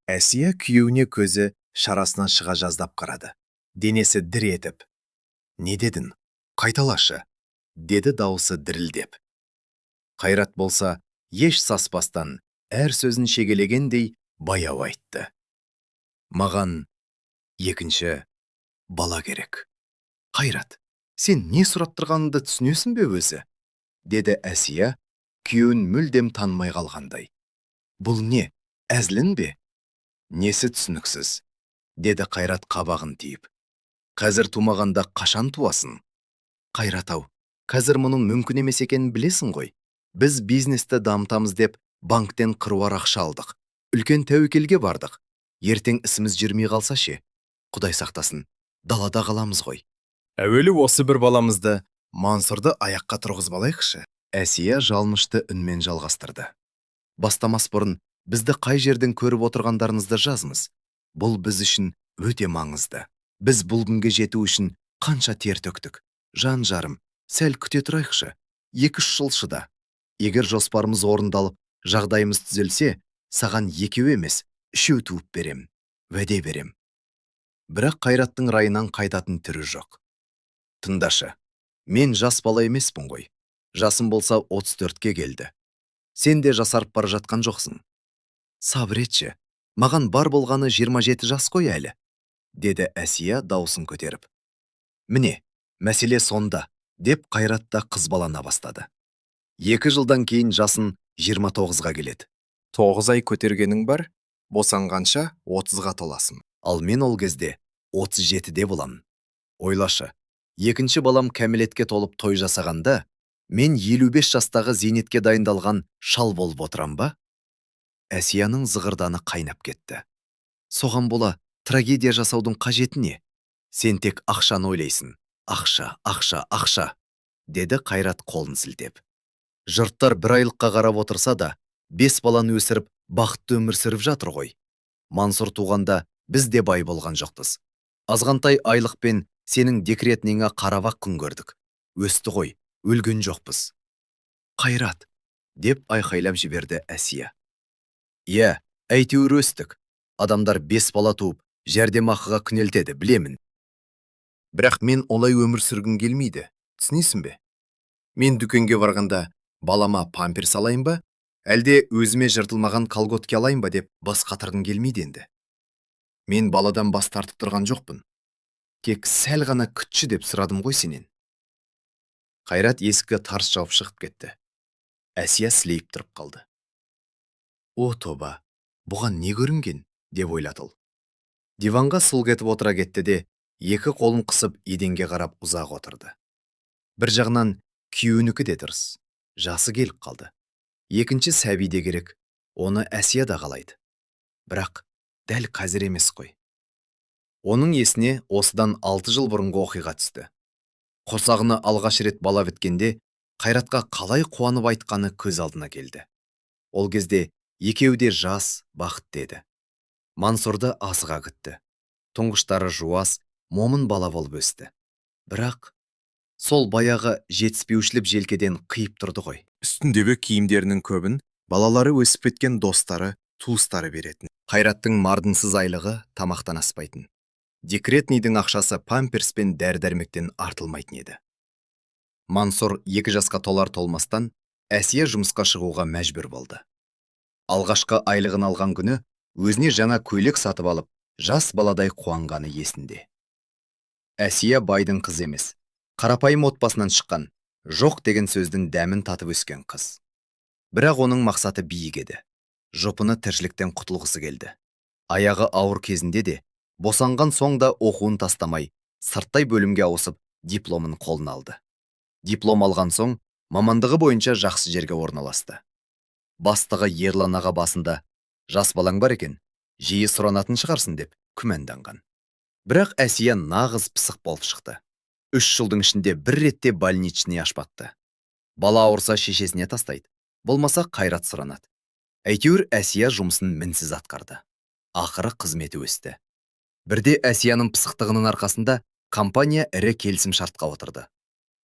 Әсия күйеуіне көзі шарасынан шыға жаздап қарады. Денесі дір етіп. Не дедің? Қайталашы, деді дауысы дірілдеп. Қайрат болса, еш саспастан, әр сөзін шегелегендей баяу айтты. Маған екінші бала керек. Қайрат, сен не сұрап тұрғаныңды түсінесің бе өзі? Деді Әсия, күйеуін мүлдем танымай қалғандай. Бұл не, әзілін бе? Несі түсініксіз? Деді Қайрат қабағын тиіп. Қазір тумағанда қашан туасың? Қайрат-ау, қазір мұның мүмкін емес екенін білесің ғой. Біз бизнесті дамытамыз деп банктен қыруар ақша алдық. Үлкен тәуекелге бардық. Ертең ісіміз жүрмей қалса ше? Құдай сақтасын, далада қаламыз ғой. Әуелі осы бір баламызды, Мансұрды аяққа тұрғызып алайықшы. Әсия жалынышты үнмен жалғастырды. Бастамас бұрын бізді қай жерден көріп отырғандарыңызды жазыңыз. Бұл біз үшін өте маңызды. Біз бұл күнге жету үшін қанша тер төктік. Жан жарым, сәл күте тұрайықшы. 2-3 жыл шыда. Егер жоспарымыз орындалып, жағдайымыз түзелсе, саған 2 емес, 3 туып берем. Уәде берем. Бірақ Қайраттың райынан қайтатын түрі жоқ. Тыңдашы, мен жас бала емеспін ғой. Жасым болса 34-ке келді. Сен де жасарып бара жатқан жоқсың. Сабыр етші, маған бар болғаны 27 жас қой әлі, деді Әсия даусын көтеріп. Міне, мәселе сонда, деп Қайрат та қызбалана бастады. 2 жылдан кейін жасын 29-ға келеді. 9 ай көтергенің бар, босанғанша 30-ға толасың. Ал мен ол кезде 37-де боламын. Ойлашы, екінші балам кәмелетке толып той жасағанда, мен 55 жастағы зейнетке дайындалған шал болып отырам ба? Әсияның зығырданы қайнап кетті. Соған бола трагедия жасаудың қажеті не? Сен тек ақшаны ойлайсың. Ақша, ақша, ақша, деді Қайрат қолын сілтеп. Жұрттар бір айлыққа қарап отырса да, 5 баланы өсіріп, бақытты өмір сүріп жатыр ғой. Мансұр туғанда біз де бай болған жоқпыз. Азғантай айлықпен сенің декретнеңе қарабақ күн көрдік. Өсті ғой, өлген жоқпыз. Қайрат, деп айқайлап жіберді Әсия. Иә, әйтеуір өстік. Адамдар 5 бала туып, жәрдемақыға күнелтеді, білемін. Бірақ мен олай өмір сүргім келмейді, түсінесің бе? Мен дүкенге барғанда балама памперс алайын ба, әлде өзіме жыртылмаған колготки алайын ба деп бас қатырғым келмейді енді. Мен баладан бас тартып тұрған жоқпын. Тек сәл ғана күтші деп сұрадым ғой сенен. Қайрат есікті тарс жауып шығып кетті. Әсия сілейіп тұрып қалды. О, тоба, бұған не көрінген, деп ойлады ол. Диванға сұл кетіп отыра кетті де, 2 қолын қысып еденге қарап ұзақ отырды. Бір жағынан күйеуінікі де дұрыс, жасы келіп қалды. Екінші сәби де керек, оны Әсия да қалайды. Бірақ дәл қазір емес қой. Оның есіне осыдан 6 жыл бұрынғы оқиға түсті. Қосағына алғаш рет бала біткенде, Қайратқа қалай қуанып айтқаны көз алдына келді. Ол кезде екеуі де жас, бақытты еді. Мансұрды асыға күтті. Тұңғыштары жуас, момын бала болып өсті. Бірақ сол баяғы жетіспеушілік желкеден қиып тұрды ғой. Үстіндегі киімдерінің көбін балалары өсіп кеткен достары, туыстары беретін. Қайраттың мардынсыз айлығы тамақтан аспайтын. Декретнийдің ақшасы памперс пен дәрі-дәрмектен артылмайтын еді. Мансұр 2 жасқа толар толмастан Әсия жұмысқа шығуға мәжбүр болды. Алғашқы айлығын алған күні өзіне жаңа көйлек сатып алып, жас баладай қуанғаны есінде. Әсия байдың қыз емес, қарапайым отбасынан шыққан, жоқ деген сөздің дәмін татып өскен қыз. Бірақ оның мақсаты биік еді. Жұпыны тіршіліктен құтылғысы келді. Аяғы ауыр кезінде де, босанған соң да оқуын тастамай, сырттай бөлімге ауысып, дипломын қолына алды. Диплом алған соң, мамандығы бойынша жақсы жерге орналасты. Бастығы Ерлан аға басында, жас балаң бар екен, жиі сұранатын шығарсын деп күмәнданған. Бірақ Әсия нағыз пысық болып шықты. 3 жылдың ішінде бір ретте больничный ашпатты. Бала ауырса шешесіне тастайды, болмаса Қайрат сұранады. Әйтеуір Әсия жұмысын мінсіз атқарды. Ақыры қызметі өсті. Бірде Әсияның пысықтығының арқасында компания ірі келісім шартқа отырды.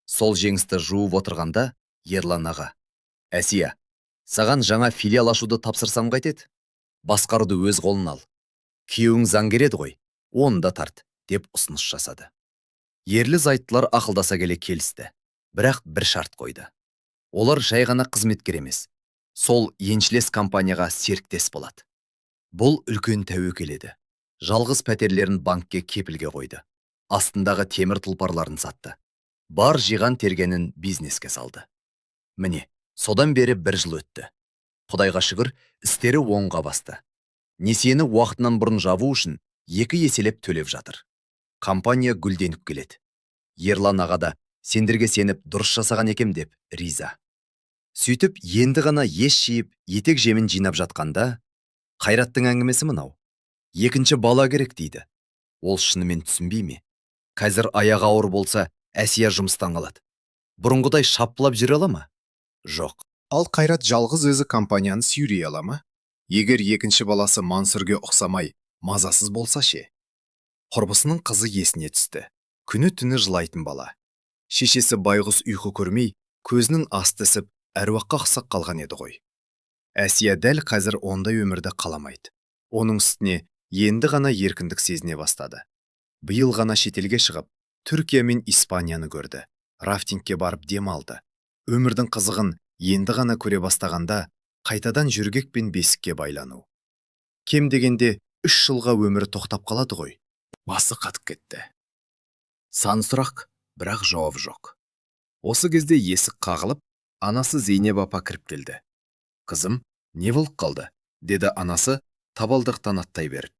Сол жеңісті жуып отырғанда Ерлан аға: Әсия, саған жаңа филиал ашуды тапсырсам қайтеді? Басқаруды өз қолына ал. Күйеуің заңгер еді ғой, оны да тарт, деп ұсыныс жасады. Ерлі зайыптылар ақылдаса келе келісті, бірақ бір шарт қойды. Олар жай ғана қызметкер емес, сол еншілес компанияға серіктес болады. Бұл үлкен тәуекел еді. Жалғыз пәтерлерін банкке кепілге қойды. Астындағы темір тұлпарларын сатты. Бар жиған тергенін бизнеске салды. Міне, содан бері 1 жыл өтті. Құдайға шүкір, істері оңға басты. Несиені уақытынан бұрын жабу үшін 2 еселеп төлеп жатыр. Компания гүлденіп келеді. Ерлан аға да сендерге сеніп дұрыс жасаған екем деп риза. Сөйтіп енді ғана ес жиып, етек жемін жинап жатқанда, Қайраттың әңгімесі мынау. Екінші бала керек дейді. Ол шынымен түсінбей ме? Қазір аяғы ауыр болса, Әсия жұмыстан қалады. Бұрынғыдай шаппылап жүре ала ма? Жоқ. Ал Қайрат жалғыз өзі компанияны сүйрей ала ма? Егер екінші баласы Мансұрге ұқсамай, мазасыз болса ше? Құрбысының қызы есіне түсті. Күні-түні жылайтын бала. Шешесі байғұс ұйқы көрмей, көзінің асты ісіп, әруаққа ұқсап қалған еді ғой. Әсия дәл қазір ондай өмірді қаламайды. Оның үстіне енді ғана еркіндік сезіне бастады. Биыл ғана шетелге шығып, Түркия мен Испанияны көрді. Рафтингке барып демалды. Өмірдің қызығын енді ғана көре бастағанда, қайтадан жүргек пен бесікке байлану. Кем дегенде 3 жылға өмірі тоқтап қалады ғой. Басы қатып кетті. Сан сұрақ, бірақ жауап жоқ. Осы кезде есік қағылып, анасы Зейнеп апа кіріп келді. Қызым, не болып қалды? Деді анасы табалдырықтан аттай беріп.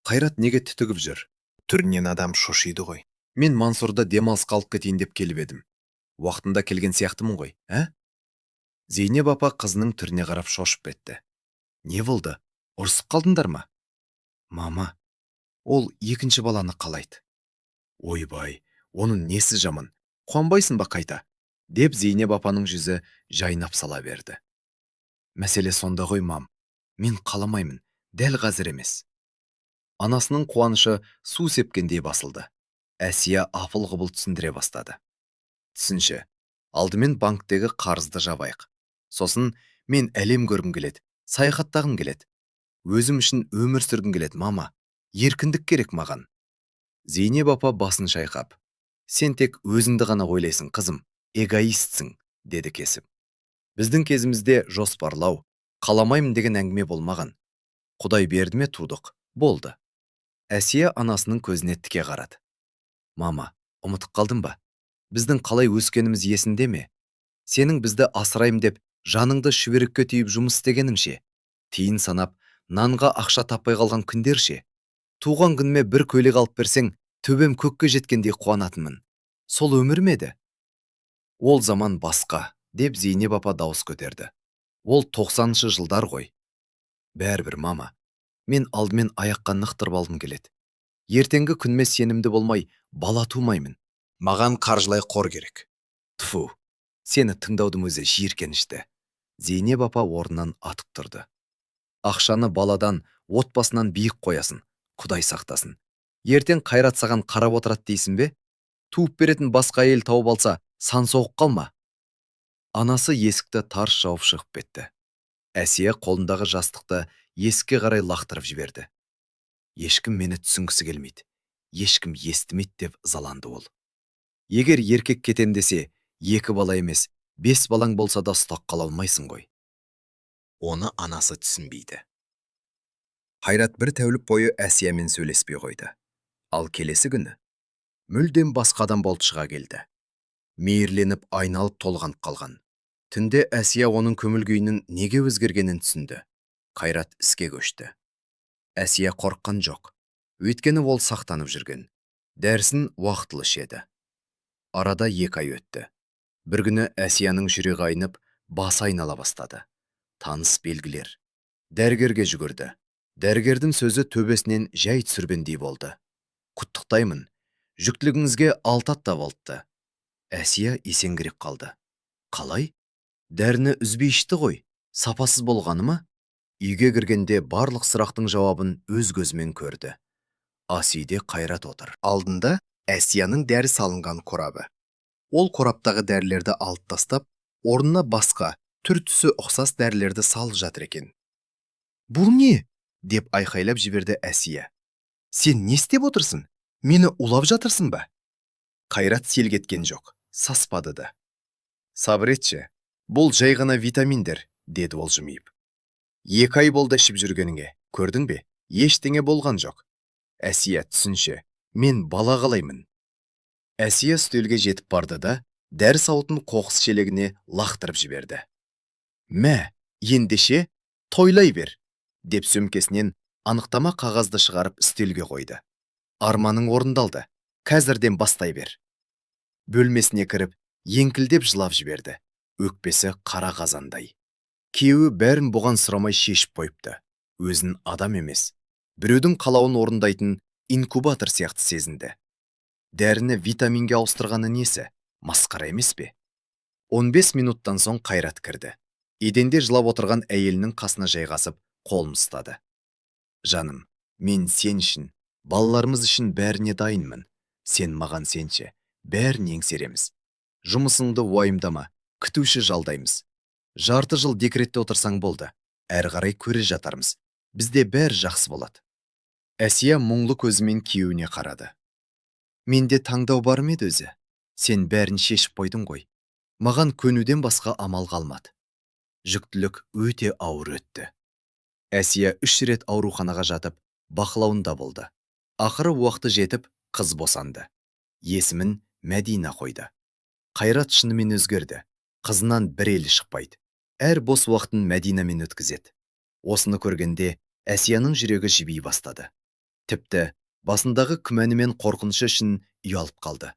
Қайрат неге түтігіп жүр? Түрінен адам шошиды ғой. Мен Мансұрда демалыс қалып кетейін деп келіп едім. Уақытында келген сияқтымын ғой, ә? Зейнеп апа қызының түріне қарап шошып кетті. Не болды? Ұрысып қалдыңдар ма? Мама, ол екінші баланы қалайды. Ойбай, оның несі жаман? Қуанбайсың ба қайта? Деп Зейнеп апаның жүзі жайнап сала берді. Мәселе сонда ғой, мам. Мен қаламаймын, дәл қазір емес. Анасының қуанышы су сепкендей басылды. Әсия апыл-ғұпыл түсіндіре бастады. Түсінші, алдымен банктегі қарызды жабайық. Сосын мен әлем көргім келеді, саяхаттағым келеді. Өзім үшін өмір сүргім келеді, мама. Еркіндік керек маған. Зейнеп апа басын шайқап. Сен тек өзіңді ғана ойлайсың, қызым, эгоистсің, деді кесіп. Біздің кезімізде жоспарлау, қаламаймын деген әңгіме болмаған. Құдай берді ме тудық, болды. Әсия анасының көзіне тіке қарады. Мама, ұмытып қалдың ба? Біздің қалай өскеніміз есінде ме? Сенің бізді асырайым деп жаныңды шүберекке түйіп жұмыс істегенің ше? Тиын санап, нанға ақша таппай қалған күндер ше? Туған күніме бір көйлек алып берсең, төбем көкке жеткендей қуанатынмын. Сол өмір ме еді? Ол заман басқа, деп Зейнеп апа дауыс көтерді. Ол 90-шы жылдар ғой. Бәрібір, мама. Мен алдымен аяққа нықтырып алғым келеді. Ертеңгі күнме сенімді болмай, бала тумаймын. Маған қаржылай қор керек. Тфу, сені тыңдаудың өзі жиіркенішті. Зейнеп апа орнынан атып тұрды. Ақшаны баладан, отбасынан биік қоясын, Құдай сақтасын. Ертең Қайрат саған қарап отырады дейсің бе? Туып беретін басқа әйел тауып алса, сан соғып қалма. Анасы есікті тарс жауып шығып кетті. Әсия қолындағы жастықты есікке қарай лақтырып жіберді. Ешкім мені түсінгісі келмейді. Ешкім естімейді деп ызаланды ол. Егер еркек кетем десе, 2 бала емес, 5 балаң болса да ұстап қала алмайсың ғой. Оны анасы түсінбейді. Қайрат бір тәулік бойы Әсиямен сөйлеспей қойды. Ал келесі күні мүлдем басқа адам болып шыға келді. Мейірленіп айналып толғанып қалған. Түнде Әсия оның көңіл күйінің неге өзгергенін түсінді. Қайрат іске көшті. Әсия қорыққан жоқ. Өйткені ол сақтанып жүрген. Дәрісін уақытылы ішеді. Арада 2 ай өтті. Бір күні Әсияның жүрегі айнып, басы айнала бастады. Таныс белгілер. Дәрігерге жүгірді. Дәрігердің сөзі төбесінен жай түсіргендей болды. Құттықтаймын. Жүктілігіңізге 6 апта болыпты. Әсия есеңгіреп қалды. Қалай? Дәріні үзбей ішті ғой. Сапасыз болғаны ма? Үйге кіргенде барлық сұрақтың жауабын өз көзімен көрді. Ас үйде Қайрат отыр. Алдында Әсияның дәрі салынған қорабы. Ол қораптағы дәрілерді алып тастап, орнына басқа, түр-түсі ұқсас дәрілерді салып жатыр екен. Бұл не? деп айқайлап жіберді Әсия. Сен не істеп отырсың? Мені улап жатырсың ба? Қайрат селк еткен жоқ, саспады да. Сабыр етші, бұл жай ғана витаминдер, деді ол жымиып. 2 ай болды ішіп жүргеніңе, көрдің бе? Ештеңе болған жоқ. Әсия, түсінші, мен бала қалаймын. Әсия үстелге жетіп барды да, дәрі сауытын қоқыс шелегіне лақтырып жіберді. Мә, ендеше, тойлай бер, деп сөмкесінен анықтама қағазды шығарып үстелге қойды. Арманың орындалды, қазірден бастай бер. Бөлмесіне кіріп, еңкілдеп жылап жіберді. Өкпесі қара қазандай. Күйеуі бәрін бұған сұрамай шешіп қойыпты. Өзін адам емес, біреудің қалауын орындайтын инкубатор сияқты сезінді. Дәріні витаминге ауыстырғаны несі? Масқара емес пе? 15 минуттан соң Қайрат кірді. Еденде жылап отырған әйелінің қасына жайғасып, қолын ұстады. Жаным, мен сен үшін, балаларымыз үшін бәріне дайынмын. Сен маған сенші, бәрін еңсереміз. Жұмысыңды уайымдама, күтуші жалдаймыз. Жарты жыл декретте отырсаң болды. Әрі қарай көре жатармыз. Бізде бәрі жақсы болады. Әсия мұңлы көзімен күйеуіне қарады. Менде таңдау бар ма еді өзі? Сен бәрін шешіп қойдың ғой. Маған көнуден басқа амал қалмады. Жүктілік өте ауыр өтті. Әсия 3 рет ауруханаға жатып, бақылауында болды. Ақыры уақыты жетіп, қыз босанды. Есімін Мәдина қойды. Қайрат шынымен өзгерді. Қызынан бір елі шықпайды. Әр бос уақытын Мәдинамен өткізеді. Осыны көргенде Әсияның жүрегі жиби бастады. Тіпті басындағы күмәні мен қорқынышы үшін ұялып қалды.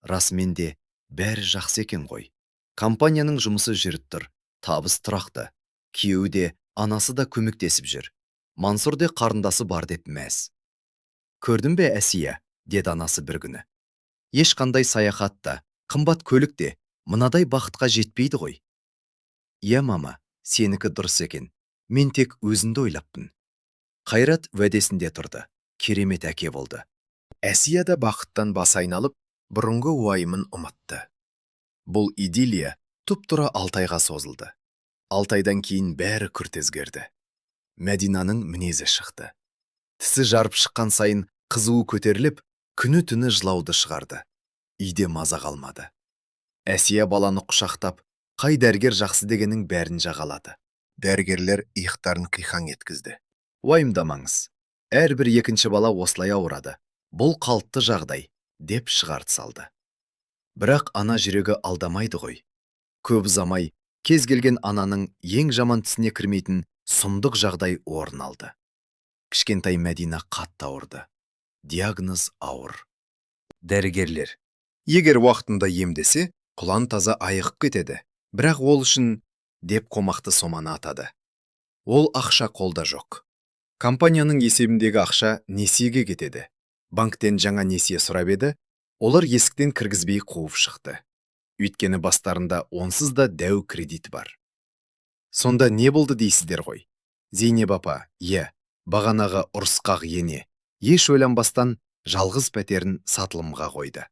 Расымен де бәрі жақсы екен ғой. Компанияның жұмысы жүріп тұр, табыс тұрақты. Күйеуі де, анасы да көмектесіп жүр. Мансұр де қарындасы бар деп мәз. Көрдің бе Әсия, деді анасы бір күні. Ешқандай саяхат та, қымбат көлік те мынадай бақытқа жетпейді ғой. Иә мама, сенікі дұрыс екен. Мен тек өзінді ойлаппын. Қайрат уәдесінде тұрды. Керемет әке болды. Әсия да бақыттан басы айналып, бұрынғы уайымын ұмытты. Бұл идиллия тұп-тура 6 айға созылды. 6 айдан кейін бәрі күрт өзгерді. Мәдинаның мінезі шықты. Тісі жарып шыққан сайын қызуы көтеріліп, күні-түні жылауды шығарды. Үйде маза қалмады. Әсия баланы құшақтап, қай дәрігер жақсы дегенің бәрін жағалады. Дәрігерлер иықтарын қиқаң еткізді. Уайымдамаңыз. Әрбір екінші бала осылай ауырады. Бұл қалыпты жағдай, деп шығарып салды. Бірақ ана жүрегі алдамайды ғой. Көп ұзамай, кез келген ананың ең жаман түсіне кірмейтін сұмдық жағдай орын алды. Кішкентай Мәдина қатты ауырды. Диагноз ауыр. Дәрігерлер: егер уақытында емдесе, құлан таза айығып кетеді. Бірақ ол үшін, деп қомақты соманы атады. Ол ақша қолда жоқ. Компанияның есебіндегі ақша несиеге кетеді. Банктен жаңа несие сұрап еді, олар есіктен кіргізбей қуып шықты. Өйткені бастарында онсыз да дәу кредит бар. Сонда не болды дейсіздер ғой? Зейнеп апа, бағанағы ұрысқақ ене, еш ойланбастан жалғыз пәтерін сатылымға қойды.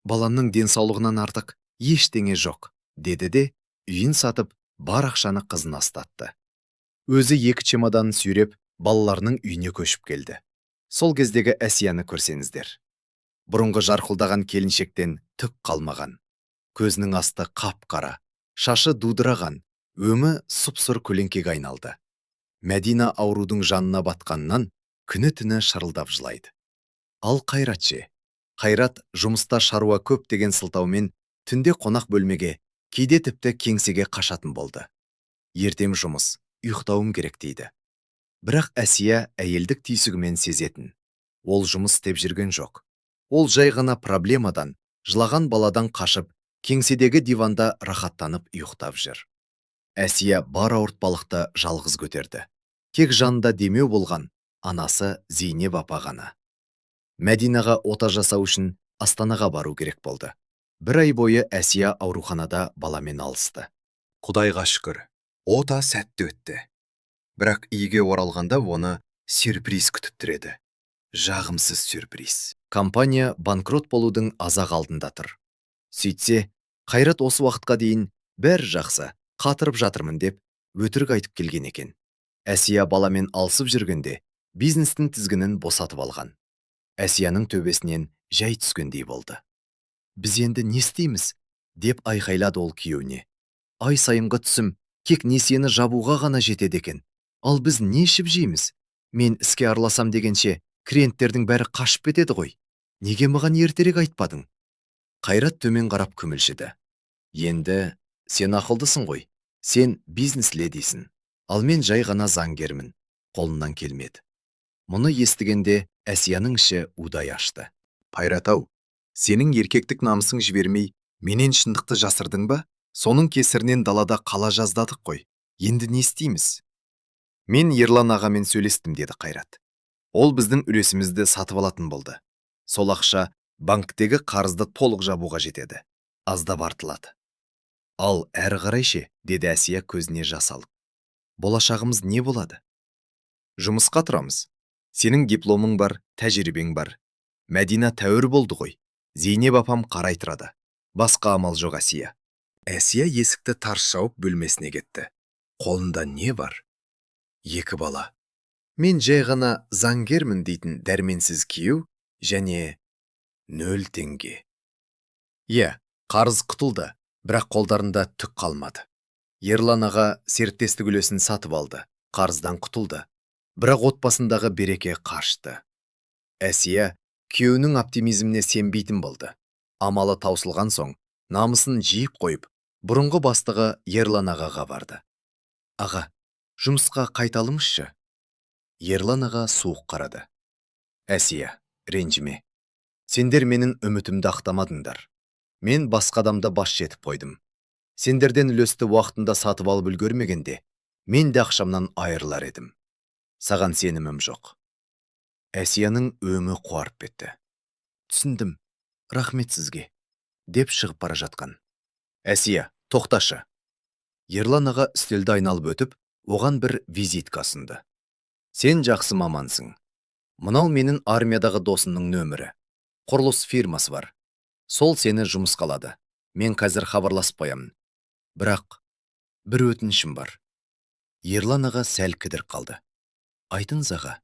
Баламның денсаулығынан артық ештеңе жоқ, деді де, үйін сатып, бар ақшаны қызына ұстатты. Өзі 2 чемоданын сүйреп, балаларының үйіне көшіп келді. Сол кездегі Әсияны көрсеңіздер. Бұрынғы жарқылдаған келіншектен түк қалмаған. Көзінің асты қап-қара, шашы дудыраған, өңі сұп-сұр көлеңкеге айналды. Мәдина аурудың жанына батқаннан күні-түні шырылдап жылайды. Ал Қайрат ше? Қайрат жұмыста шаруа көп деген сылтаумен түнде қонақ бөлмеге, кейде тіпті кеңсеге қашатын болды. Ертең жұмыс, ұйықтауым керек дейді. Бірақ Әсия әйелдік түйсігімен сезетін. Ол жұмыс істеп жүрген жоқ. Ол жай ғана проблемадан, жылаған баладан қашып, кеңседегі диванда рахаттанып ұйықтап жүр. Әсия бар ауыртпалықты жалғыз көтерді. Тек жанында демеу болған анасы Зейнеп апа ғана. Мәдинаға ота жасау үшін Астанаға бару керек болды. 1 ай бойы Әсия ауруханада баламен алысты. Құдайға шүкір, ота сәтті өтті. Бірақ үйге оралғанда оны сюрприз күтіп тұреді. Жағымсыз сюрприз. Компания банкрот болудың азақ алдында тұр. Сөйтсе, Қайрат осы уақытқа дейін бәр жақсы, қатырып жатырмын деп өтірік айтып келген екен. Әсия баламен алысып жүргенде бизнестің тізгінін босатып алған. Әсияның төбесінен жай түскендей болды. Біз енді не істейміз? Деп айқайлады ол күйеуіне. Ай сайынғы түсім кек несиені жабуға ғана жетеді екен. Ал біз не ішіп жейміз? Мен іске араласам дегенше клиенттердің бәрі қашып кетеді ғой. Неге маған ертерек айтпадың? Қайрат төмен қарап күмілжіді. Енді сен ақылдысың ғой. Сен бизнес ледисің. Ал мен жай ғана заңгермін. Қолымнан келмеді. Мұны естігенде Әсияның іші удай ашты. Қайрат-ау, сенің еркектік намысың жібермей, менен шындықты жасырдың ба? Соның кесірінен далада қала жаздадық қой. Енді не істейміз? Мен Ерлан ағамен сөйлестім, деді Қайрат. Ол біздің үлесімізді сатып алатын болды. Сол ақша банктегі қарызды толық жабуға жетеді. Аздап артылады. Ал әрі қарай ше, деді Әсия көзіне жас алып. Болашағымыз не болады? Жұмысқа тұрамыз. Сенің дипломың бар, тәжірибең бар. Мәдина тәуір болды ғой. Зейнеп апам қарай тұрады. Басқа амал жоқ Әсия. Әсия есікті тарс жауып бөлмесіне кетті. Қолында не бар? 2 бала. Мен жай ғана заңгермін дейтін дәрменсіз күйеу және 0 теңге. Иә, қарыз құтылды, бірақ қолдарында түк қалмады. Ерлан аға серіктестік үлесін сатып алды, қарыздан құтылды. Бірақ отбасындағы береке қашты. Әсия күйеуінің оптимизміне сенбейтін болды. Амалы таусылған соң, намысын жиып қойып, бұрынғы бастығы Ерлан ағаға барды. Аға, жұмысқа қайталыңызшы. Ерлан аға суық қарады. Әсия, ренжіме. Сендер менің үмітімді ақтамадыңдар. Мен басқа адамда бас жетіп қойдым. Сендерден үлесті уақытында сатып алып үлгермегенде, мен де ақшамнан айырылар едім. Саған сенімім жоқ. Әсияның өңі қуарып кетті. Түсіндім, рахмет сізге, деп шығып бара жатқан. Әсия, тоқташы. Ерлан аға үстелді айналып өтіп, оған бір визитка ұсынды. Сен жақсы мамансың. Мынау менің армиядағы досымның нөмірі. Құрылыс фирмасы бар. Сол сені жұмысқа алады. Мен қазір хабарласып қоямын. Бірақ бір өтінішім бар. Ерлан аға сәл кідіріп қалды. Айтыңыз аға,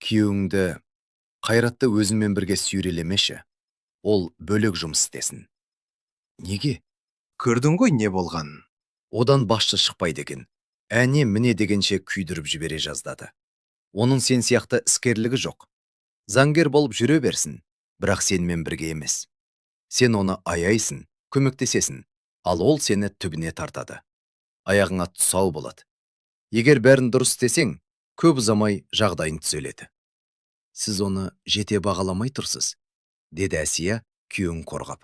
күйеуіңді, Қайратты өзіңмен бірге сүйрелемеші. Ол бөлек жұмыс істесін. Неге? Көрдің ғой не болғанын. Одан басшы шықпайды екен. Әне міне дегенше күйдіріп жібере жаздады. Оның сен сияқты іскерлігі жоқ. Заңгер болып жүре берсін, бірақ сенімен бірге емес. Сен оны аяйсың, көмектесесің, ал ол сені түбіне тартады. Аяғыңа тұсау болады. Егер бәрін дұрыс істесең, көп ұзамай жағдайың түзеледі. Сіз оны жете бағаламай тұрсыз, деді Әсия күйеуін қорғап.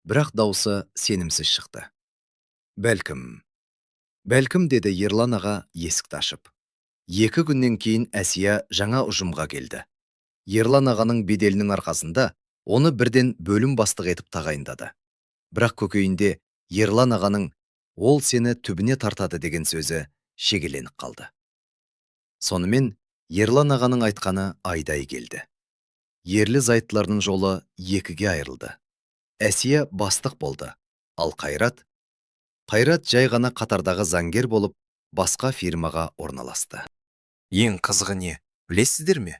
Бірақ даусы сенімсіз шықты. Бәлкім, деді Ерлан аға есікті ашып. 2 күннен кейін Әсия жаңа ұжымға келді. Ерлан ағаның беделінің арқасында оны бірден бөлім бастық етіп тағайындады. Бірақ көкейінде Ерлан ағаның ол сені түбіне тартады деген сөзі шегеленіп қалды. Сонымен Ерлан ағаның айтқаны айдай келді. Ерлі зайыптылардың жолы 2-ге айырылды. Әсия бастық болды, ал Қайрат жай ғана қатардағы заңгер болып, басқа фирмаға орналасты. Ең қызығы не, білесіздер ме?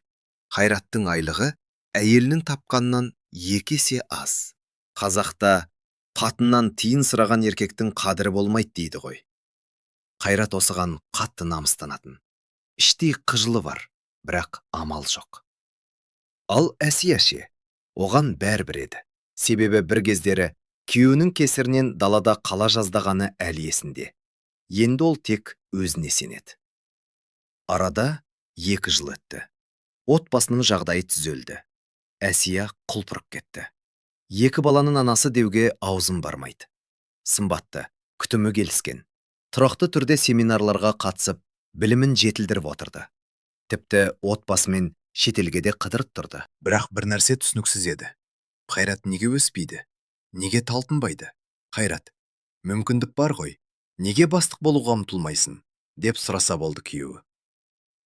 Қайраттың айлығы әйелінің тапқанынан 2 есе аз. Қазақта қатыннан тиын сұраған еркектің қадірі болмайды дейді ғой. Қайрат осыған қатты намыстанатын. Іштей қыжылы бар, бірақ амал жоқ. Ал Әсия ше, оған бәрібір еді. Себебі бір кездері күйеуінің кесірінен далада қала жаздағаны әлі есінде. Енді ол тек өзіне сенеді. Арада 2 жыл өтті. Отбасының жағдайы түзелді. Әсия құлпырып кетті. 2 баланың анасы деуге аузым бармайды. Сымбатты, күтімі келіскен. Тұрақты түрде семинарларға қатысып, білімін жетілдіріп отырды. Тіпті отбасымен шетелге де қыдырып тұрды. Бірақ бір нәрсе түсініксіз еді. Қайрат неге өспейді? Неге талпынбайды? Қайрат, мүмкіндік бар ғой. Неге бастық болуға ұмтылмайсың? Деп сұраса болды күйеуі.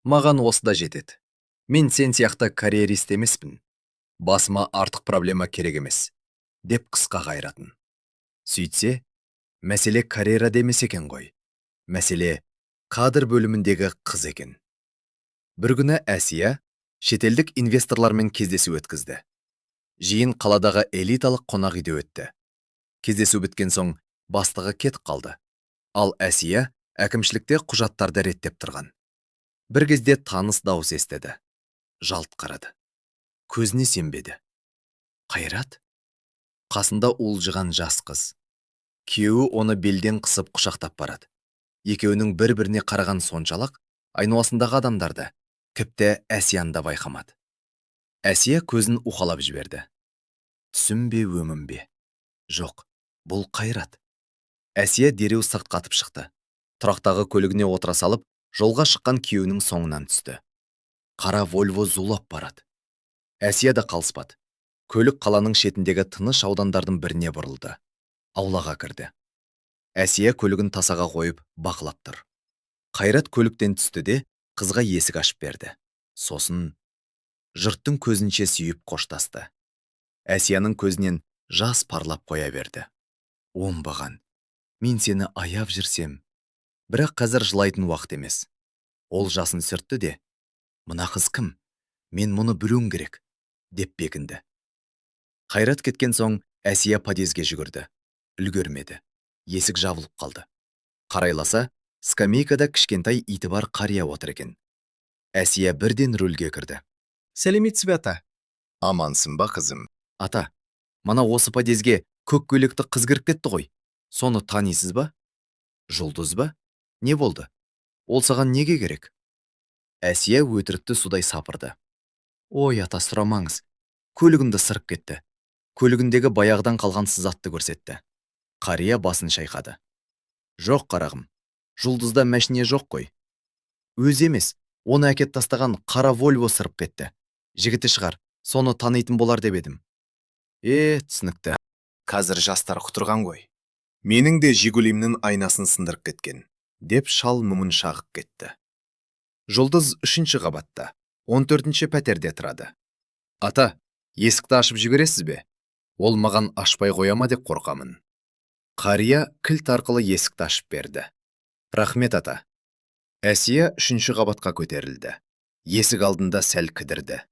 Маған осыда жетеді. Мен сен сияқты карьерист емеспін. Басыма артық проблема керек емес. Деп қысқа қайратын. Сөйтсе, мәселе карьера демес екен ғой. Мәселе кадр бөліміндегі қыз екен. Бір күні Әсия шетелдік инвесторлармен кездесу өткізді. Жиын қаладағы элиталық қонақ үйде өтті. Кездесу біткен соң бастығы кетіп қалды. Ал Әсия әкімшілікте құжаттарды реттеп тұрған. Бір кезде таныс дауыс естіді. Жалт қарады. Көзіне сенбеді. Қайрат? Қасында уылжыған жас қыз. Күйеуі оны белден қысып құшақтап барады. Екеуінің бір-біріне қараған соншалық, айналасындағы адамдарды, тіпті Әсияны да байқамады. Әсия көзін уқалап жіберді. Түсім бе, өмім бе? Жоқ, бұл Қайрат. Әсия дереу сыртқа атып шықты. Тұрақтағы көлігіне отыра салып, жолға шыққан күйеуінің соңынан түсті. Қара Вольво зулап барады. Әсия да қалыспады. Көлік қаланың шетіндегі тыныш аудандардың біріне бұрылды. Аулаға кірді. Әсия көлігін тасаға қойып бақылап тұр. Қайрат көліктен түсті де қызға есік ашып берді. Сосын жұрттың көзінше сүйіп қоштасты. Әсияның көзінен жас парлап қоя берді. Оңбаған, мен сені аяп жүрсем, бірақ қазір жылайтын уақыт емес. Ол жасын сүртті де, мына қыз кім? Мен мұны білуім керек, деп бекінді. Қайрат кеткен соң Әсия подъезге жүгірді. Үлгермеді. Есік жабылып қалды. Қарайласа, скамейкада кішкентай иті бар қария отыр екен. Әсия бірден рөлге кірді. Сәлеметсіз бе, ата? Амансың ба, қызым? Ата, мана осы подъезге көк көйлекті қыз кіріп кетті ғой. Соны танисыз ба? Жұлдыз ба? Не болды? Ол саған неге керек? Әсия өтірікті судай сапырды. Ой, ата, сұрамаңыз. Көлігімді сырып кетті. Көлігіндегі баяғыдан қалған сызатты көрсетті. Қария басын шайқады. Жоқ, қарағым. Жұлдызда мәшіне жоқ қой. Өз емес, оны әкет тастаған қара Вольво сырып кетті. Жігіті шығар, соны танитын болар деп едім. Түсінікті. Қазір жастар құтырған ғой. Менің де Жигулимнің айнасын сындырып кеткен, деп шал мұмын шағып кетті. Жұлдыз 3-ші қабатта, 14-ші пәтерде тұрады. Ата, есікті ашып жібересіз бе? Ол маған ашпай қояма деп қорқамын. Қария кілт арқылы есікті ашып берді. Рахмет, ата. Әсия 3-ші қабатқа көтерілді. Есік алдында сәл кідірді.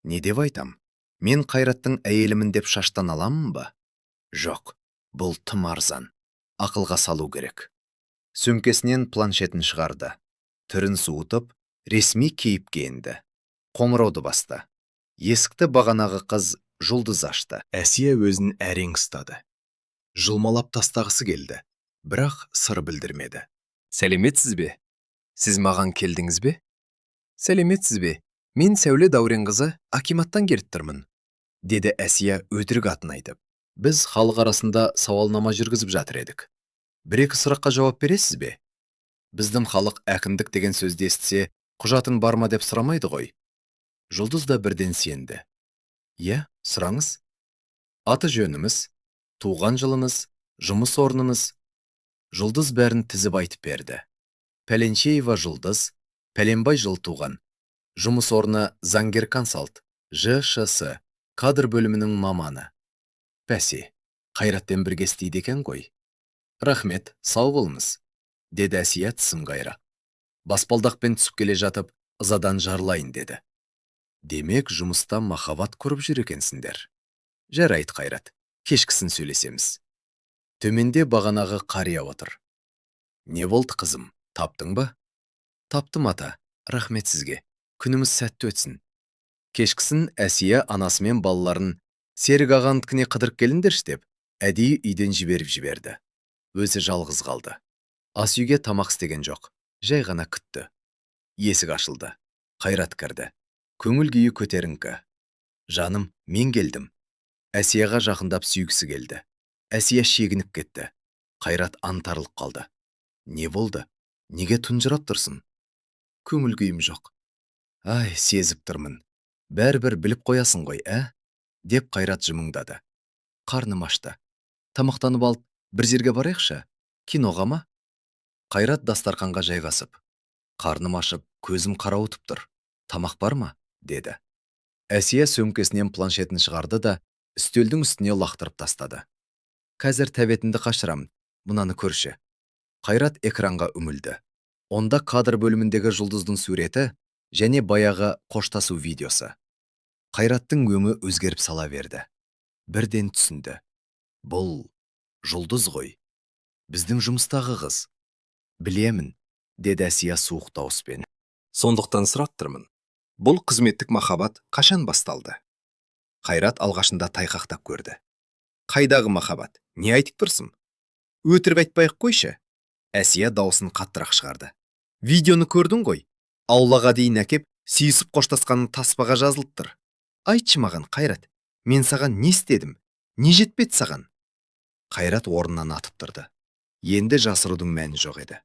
Не деп айтам? Мен Қайраттың әйелімін деп шаштан аламын ба? Жоқ, бұл тым арзан. Ақылға салу керек. Сөмкесінен планшетін шығарды. Түрін суытып, ресми кейіпке енді. Қоңырауды басты. Есікті бағанағы қыз Жұлдыз ашты. Әсия өзін әрең ұстады. Жылмалап тастағысы келді, бірақ сыр білдірмеді. Сәлеметсіз бе? Сіз маған келдіңіз бе? Сәлеметсіз бе? Мен Сәуле Дауренқызы Акиматтан келіп тұрмын, деді Әсия өтірік атын айтып. Біз халық арасында сауалнама жүргізіп жатыр едік. Бір-екі сұраққа жауап бересіз бе? Біздің халық әкімдік деген сөзді естісе, құжатың бар ма деп сұрамайды ғой. Жұлдыз да бірден сенді. Иә, сұраңыз. Аты жөніміз, туған жылымыз, жұмыс орнымыз. Жұлдыз бәрін тізіп айтып берді. Пәленшеева Жұлдыз, пәленбай жыл туған. Жұмыс орны заңгер консалт, ЖШС, кадр бөлімінің маманы. Бәсе, Қайратпен бірге істейді екен ғой. Рахмет, сау болыңыз, деді Әсия тісін қайрап. Баспалдақпен түсіп келе жатып, ызадан жарлайын деді. Демек, жұмыста махаббат құрып жүр екенсіңдер. Жарайды, Қайрат, кешкісін сөйлесеміз. Төменде бағанағы қария отыр. Не болды, қызым, таптың ба? Таптым, ата, рахмет сізге. Күніміз сәтті өтсін. Кешкісін Әсия анасы мен балаларын Серік ағаныкіне қыдырып келіңдерші деп, әдейі үйден жіберді. Өзі жалғыз қалды. Ас үйге тамақ істеген жоқ, жай ғана күтті. Есік ашылды. Қайрат кірді. Көңіл күйі көтеріңкі. Жаным, мен келдім. Әсияға жақындап сүйгісі келді. Әсия шегініп кетті. Қайрат антарылып қалды. Не болды? Неге тұнжырап тұрсың? Көңіл күйім жоқ. Ай, сезіп тұрмын. Бәрібір біліп қоясың ғой, деп Қайрат жымыңдады. Қарным ашты. Тамақтанып алып, бір жерге барайықшы? Киноға ма? Қайрат дастарханға жайғасып. Қарным ашып, көзім қарауытып тұр. Тамақ бар ма? Деді. Әсия сөмкесінен планшетін шығарды да, үстелдің үстіне лақтырып тастады. Қазір тәбетінді қашырам, мұнаны көрші. Қайрат экранға үмілді. Онда кадр бөліміндегі жұлдыздың суреті және баяғы қоштасу видеосы. Қайраттың өңі өзгеріп сала берді. Бірден түсінді. Бұл жұлдыз ғой. Біздің жұмыстағы қыз. Білемін, деді Әсия суық дауыспен. Сондықтан сұрап тұрмын. Бұл қызметтік махаббат қашан басталды? Қайрат алғашында тайқақтап көрді. Қайдағы махаббат? Не айтып тұрсың? Өтірік айтпай-ақ қойшы. Әсия дауысын қаттырақ шығарды. Видеоны көрдің ғой. Аулаға дейін әкеп, сүйісіп қоштасқаның таспаға жазылып тұр. Айтшы маған, Қайрат, мен саған не істедім? Не жетпеді саған? Қайрат орнынан атып тұрды. Енді жасырудың мәні жоқ еді.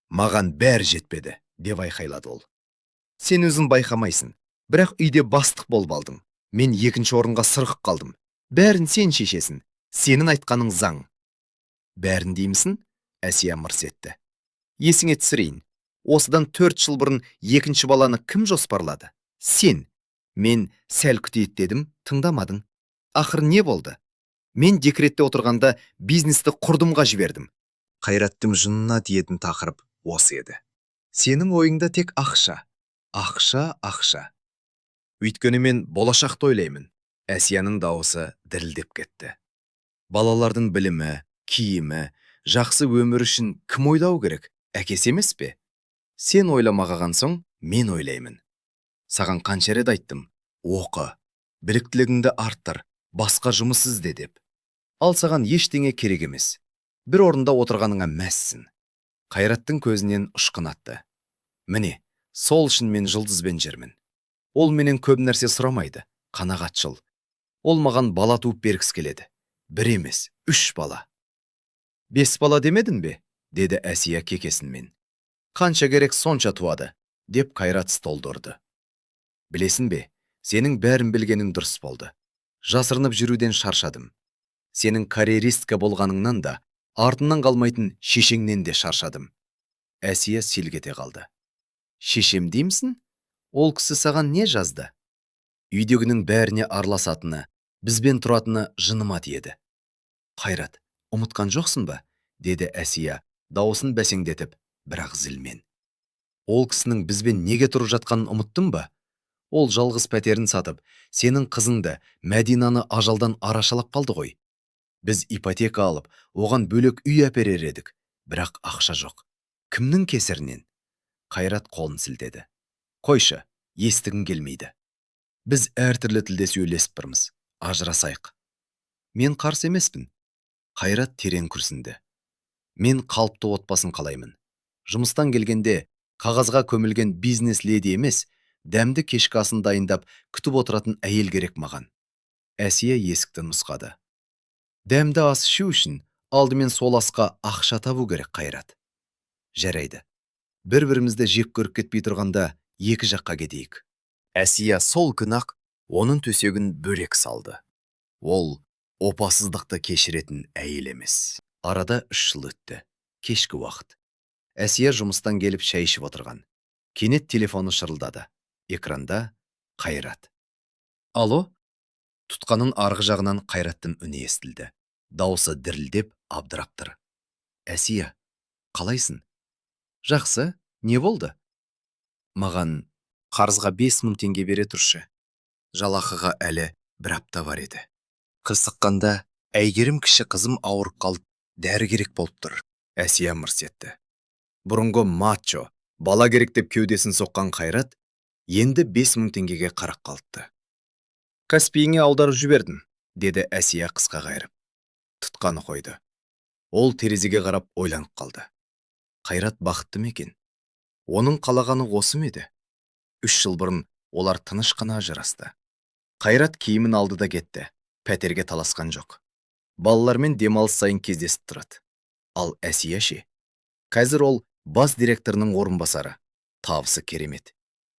Маған бәрі жетпеді, деп айқайлады ол. Сен өзің байқамайсың, бірақ үйде бастық болып алдың. Мен екінші орынға сырғып қалдым. Бәрін сен шешесің. Сенің айтқаның заң. Бәрін деймісің? Әсия мырс етті. Есіңе түсірейін. Осыдан 4 жыл бұрын екінші баланы кім жоспарлады? Сен. Мен сәл күтейік дедім, тыңдамадың. Ақыр не болды? Мен декретте отырғанда бизнесті құрдымға жібердім. Қайраттың жынына тиетін тақырып осы еді. Сенің ойыңда тек ақша. Ақша. Өйткені мен болашақты ойлаймын. Әсияның дауысы дірілдеп кетті. Балалардың білімі, киімі, жақсы өмір үшін кім ойлау керек? Әкесі емес пе? Сен ойламағаған соң, мен ойлаймын. Саған қанша рет айттым? Оқы, біліктілігіңді арттыр, басқа жұмыс ізде деп. Ал саған ештеңе керек емес. Бір орында отырғаныңа мәзсің. Қайраттың көзінен ұшқын атты. Міне, сол үшін мен жұлдызбен жүрмін. Ол менен көп нәрсе сұрамайды, қанағатшыл. Ол маған бала туып бергісі келеді. 1 емес, 3 бала. 5 бала демедің бе? Деді Әсия кекесінмен. Қанша керек сонша туады, деп Қайрат столды ұрды. Білесің бе, сенің бәрін білгенің дұрыс болды. Жасырынып жүруден шаршадым. Сенің карьеристка болғаныңнан да, артынан қалмайтын шешеңнен де шаршадым. Әсия селгете қалды. Шешем деймсің? Ол кісі саған не жазды? Үйдегінің бәріне араласатыны, бізбен тұратыны жыныма тиеді. Қайрат, ұмытқан жоқсың ба? Деді Әсия, дауысын бәсеңдетіп, бірақ зілмен. Ол кісінің бізбен неге тұрып жатқанын ұмыттың ба? Ол жалғыз пәтерін сатып, сенің қызыңды, Мәдинаны ажалдан арашалап қалды ғой. Біз ипотека алып, оған бөлек үй әперер едік, бірақ ақша жоқ. Кімнің кесірінен? Қайрат қолын сілтеді. Қойшы, естігім келмейді. Біз әртүрлі тілде сөйлесіп тұрмыз. Ажырасайық. Мен қарсы емеспін. Қайрат терең күрсінді. Мен қалыпты отбасын қалаймын. Жұмыстан келгенде қағазға көмілген бизнес леди емес, дәмді кешкі асын дайындап күтіп отыратын әйел керек маған. Әсия есікті нұсқады. Дәмді ас ішу үшін алдымен сол асқа ақша табу керек, Қайрат. Жарайды. Бір-бірімізді жеп көріп кетпей тұрғанда екі жаққа кетейік. Әсия сол күн-ақ оның төсегін бөлек салды. Ол опасыздықты кешіретін әйел емес. Арада 3 жыл өтті. Кешкі уақыт. Әсия жұмыстан келіп шай ішіп отырған. Кенет телефоны шырылдады. Экранда Қайрат. Алло? Тұтқанын арғы жағынан Қайраттың үні естілді. Дауысы дірілдеп, абдырап тұр. Әсия, қалайсың? Жақсы, не болды? Маған қарызға 5000 теңге бере тұршы. Жалақыға әлі 1 апта бар еді. Қырсыққанда Әйгерім кіші қызым ауырып қалып, дәрі керек болып тұр. Әсия мырс етті. Бұрынғы мачо, бала керек деп кеудесін соққан Қайрат, енді 5000 теңгеге қарақ қалыпты. Каспиіңе аударып жібердім, деді Әсия қысқа қайырып. Тұтқаны қойды. Ол терезеге қарап ойланып қалды. Қайрат бақытты ма екен? Оның қалағаны осы ма еді? 3 жыл бұрын олар тыныш қана ажырасты. Қайрат киімін алды да кетті. Пәтерге таласқан жоқ. Балалармен демалыс сайын кездесіп тұрады. Ал Әсия ше? Қазір ол бас директорының орынбасары. Табысы керемет.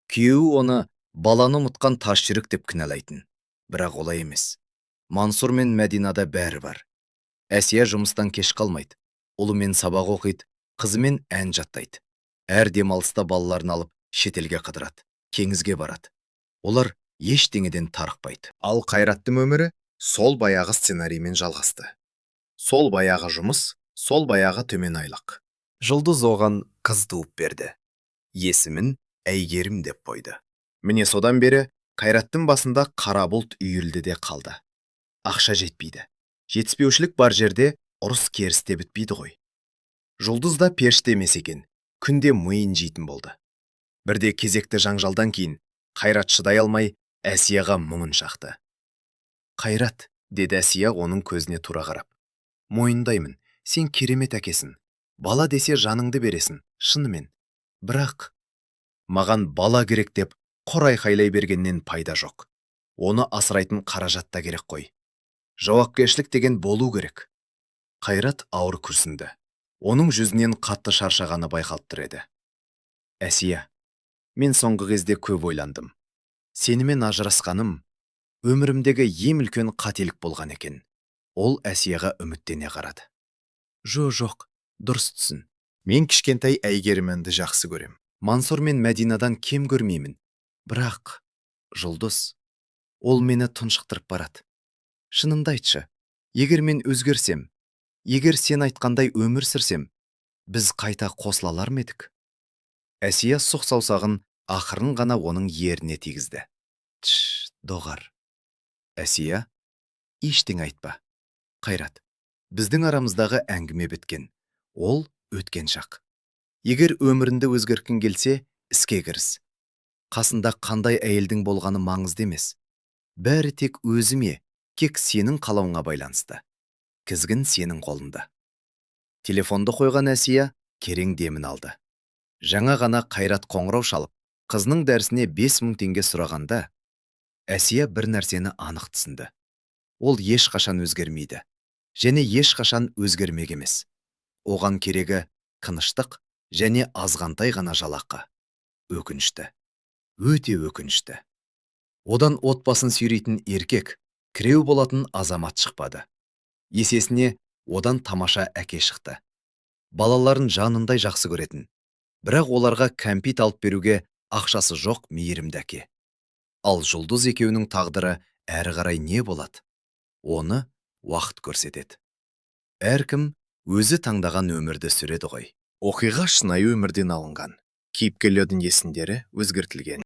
Күйеуі оны баланы ұмытқан тас жүрек деп кінәлайтын. Бірақ олай емес. Мансұр мен Мәдинада бәрі бар. Әсия жұмыстан кеш қалмайды. Ұлымен сабақ оқиды, қызымен ән жаттайды. Әр демалыста балаларын алып шетелге қыдырады, кеңізге барады. Олар ештеңеден тарықпайды. Ал Қайраттың өмірі сол баяғы сценариймен жалғасты. Сол баяғы жұмыс, сол баяғы төмен айлық. Жұлдыз оған қыз туып берді. Есімін Әйгерім деп қойды. Міне содан бері Қайраттың басында қара бұлт үйірілді де қалды. Ақша жетпейді. Жетіспеушілік бар жерде ұрыс керісте бітпейді ғой. Жұлдыз да періште емес екен, күнде миын жейтін болды. Бірде кезекті жаңжалдан кейін Қайрат шыдай алмай Әсияға мұңын шақты. Қайрат, деді Әсия оның көзіне тура қарап. Мойындаймын, сен керемет әкесің. Бала десе жаныңды бересің, шынымен. Бірақ маған бала керек деп құр айқайлай бергеннен пайда жоқ. Оны асырайтын қаражат та керек қой. Жауапкершілік деген болу керек. Қайрат ауыр күрсінді. Оның жүзінен қатты шаршағаны байқалып тұр еді. Әсия, мен соңғы кезде көп ойландым. Сенімен ажырасқаным өмірімдегі ең үлкен қателік болған екен. Ол Әсияға үміттене қарады. Жоқ, дұрыс түсін. Мен кішкентай Әйгерімді жақсы көрем. Мансұр мен Мәдинадан кем көрмеймін. Бірақ, Жұлдыз, ол мені тұншықтырып барады. Шынымды айтшы, егер мен өзгерсем, егер сен айтқандай өмір сүрсем, біз қайта қосыла алар ма едік? Әсия сұқ саусағын ақырын ғана оның еріне тигізді. Доғар. Әсия, ештеңе айтпа. Қайрат, біздің арамыздағы әңгіме біткен. Ол өткен шақ. Егер өміріңді өзгерткің келсе, іске кіріс. Қасында қандай әйелдің болғаны маңызды емес. Бәрі тек өзіме, тек сенің қалауыңа байланысты. Кізгін сенің қолында. Телефонды қойған Әсия керең демін алды. Жаңа ғана Қайрат қоңырау шалып, қызының дәрісіне 5000 теңге сұрағанда, Әсия бір нәрсені анық түсінді. Ол ешқашан өзгермейді, және ешқашан өзгермек емес. Оған керегі тыныштық және азғантай ғана жалақы. Өкінішті. Өте өкінішті. Одан отбасын сүйрейтін еркек, кіреу болатын азамат шықпады. Есесіне одан тамаша әке шықты. Балаларын жанындай жақсы көретін. Бірақ оларға кәмпит алып беруге ақшасы жоқ мейірімді әке. Ал Жұлдыз екеуінің тағдыры әрі қарай не болады? Оны уақыт көрсетеді. Әркім өзі таңдаған өмірді сүреді ғой. Оқиға шынайы өмірден алынған. Кейіпкерлердің есімдері өзгертілген.